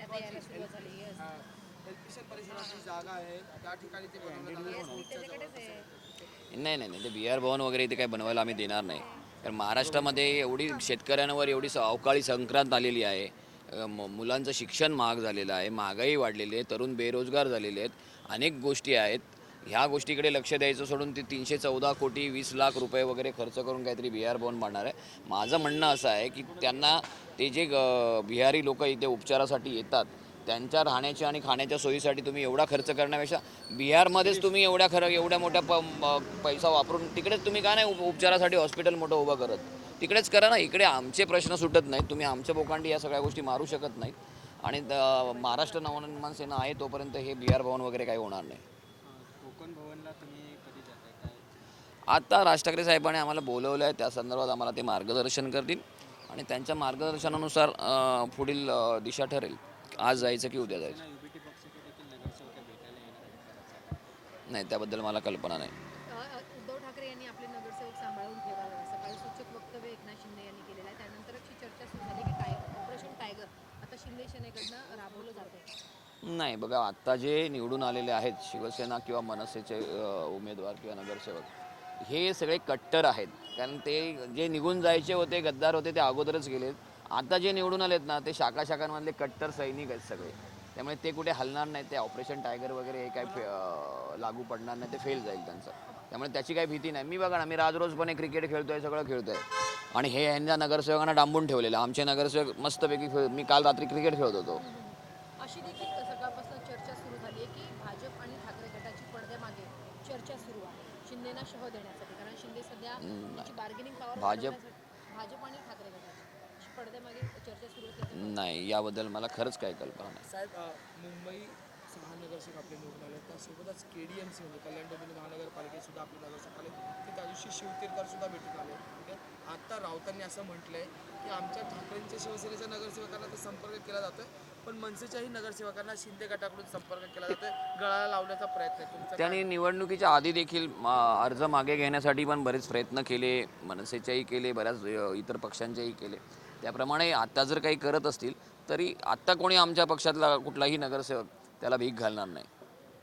आता यायला सुरुवात झाली. येस. एल्पिशन परिसराची जागा आहे त्या ठिकाणी ते बनवण्यात येस, आलं मी कोर्टच्या जवळ. त्याच्याकडेच आहे. नाही नाही नाही, ते बी आर भवन वगैरे इथे काही बनवायला आम्ही देणार नाही. कारण महाराष्ट्रामध्ये एवढी शेतकऱ्यांवर एवढी अवकाळी संक्रांत आलेली आहे. मुलांचं शिक्षण महाग झालेलं आहे, महागाई वाढलेली आहे, तरुण बेरोजगार झालेले आहेत, अनेक गोष्टी आहेत. ह्या गोष्टीकडे लक्ष द्यायचं सोडून ते 314 कोटी 20 लाख रुपये वगैरे खर्च करून काहीतरी बी आर भवन बांधणार आहे. माझं म्हणणं असं आहे की त्यांना ते जे बिहारी लोक इथे उपचारासाठी येतात त्यांच्या राहण्याच्या आणि खाण्याच्या सोयीसाठी तुम्ही एवढा खर्च करण्यापेक्षा बिहारमध्येच तुम्ही एवढ्या मोठ्या पैसा वापरून तिकडेच तुम्ही का नाही उपचारासाठी हॉस्पिटल मोठं उभं करत? तिकडेच करा ना. इकडे आमचे प्रश्न सुटत नाहीत. तुम्ही आमच्या बोकांडी या सगळ्या गोष्टी मारू शकत नाहीत. आणि महाराष्ट्र नवनिर्माण सेना आहे तोपर्यंत हे बी आर भवन वगैरे काही होणार नाही. कोकण भवनला तुम्ही कधी जाताय काय? आता राज ठाकरे साहेबांनी आम्हाला बोलवलं आहे, त्या संदर्भात आम्हाला ते मार्गदर्शन करतील आणि त्यांच्या मार्गदर्शनानुसार पुढील दिशा ठरेल. आज जायचं की उद्या जायचं. युबीटी पक्षाचे देखील नगरसेवक भेटायला येणार आहेत. नाही, त्याबद्दल मला कल्पना नाही. उद्धव ठाकरे यांनी आपले नगरसेवक सांभाळून ठेवावे सकाळी सूचक वक्तव्य एकनाथ शिंदे यांनी केलेलं आहे. त्यानंतर अशी चर्चा सुरू झाली की ऑपरेशन टायगर आता शिंदे सेनेकडनं राबवलं जाते. नाही बघा, आत्ता जे निवडून आलेले आहेत शिवसेना किंवा मनसेचे उमेदवार किंवा नगरसेवक हे सगळे कट्टर आहेत. कारण ते जे निघून जायचे होते, गद्दार होते, ते अगोदरच गेलेत. आता जे निवडून आलेत ना ते शाखांमधले कट्टर सैनिक आहेत सगळे. त्यामुळे ते कुठे हलणार नाही. ते ऑपरेशन टायगर वगैरे हे काय लागू पडणार नाही, ते फेल जाईल त्यांचं. त्यामुळे त्याची काही भीती नाही. मी बघा ना, मी रोजपणे क्रिकेट खेळतोय, सगळं खेळतोय आणि हे यांच्या नगरसेवकांना डांबून ठेवलेलं. आमचे नगरसेवक मस्तपैकी मी काल रात्री क्रिकेट खेळत होतो. अशी देखील सकाळपासून चर्चा सुरू झाली आहे की भाजप आणि ठाकरे गटाची पडद्यामागे चर्चा सुरू आहे शिंदेना शह देण्यासाठी. कारण शिंदे सध्या त्याची बार्गेनिंग पॉवर भाजप आणि ठाकरे गटाची अशी पडद्यामागे चर्चा सुरू होती. नाही, याबद्दल मला खरंच काही कल्पना नाही. साहेब, मुंबई 6 नगरसेवक आपले निवडून आले, त्यासोबतच KDMC म्हणजे कल्याण डोंबिवली महानगरपालिकेत सुद्धा आपले नगरसेवक आले. ते त्या दिवशी शिवतीर्थकर सुद्धा भेटून आले. म्हणजे आता राऊतांनी असं म्हटलंय की आमच्या ठाकरेंच्या शिवसेनेच्या नगरसेवकांना तर संपर्क केला जातोय, पण मनसेच्याही नगरसेवकांना शिंदे गटाकडून संपर्क केला जातोय, गळाला लावण्याचा प्रयत्न आहे. तुमचा त्यांनी निवडणुकीच्या आधी देखील अर्ज मागे घेण्यासाठी पण बरेच प्रयत्न केले, मनसेच्याही केले, बऱ्याच इतर पक्षांचेही केले. त्याप्रमाणे आता जर काही करत असतील तरी आत्ता कोणी आमच्या पक्षातला कुठलाही नगरसेवक त्याला भीक घालणार नाही.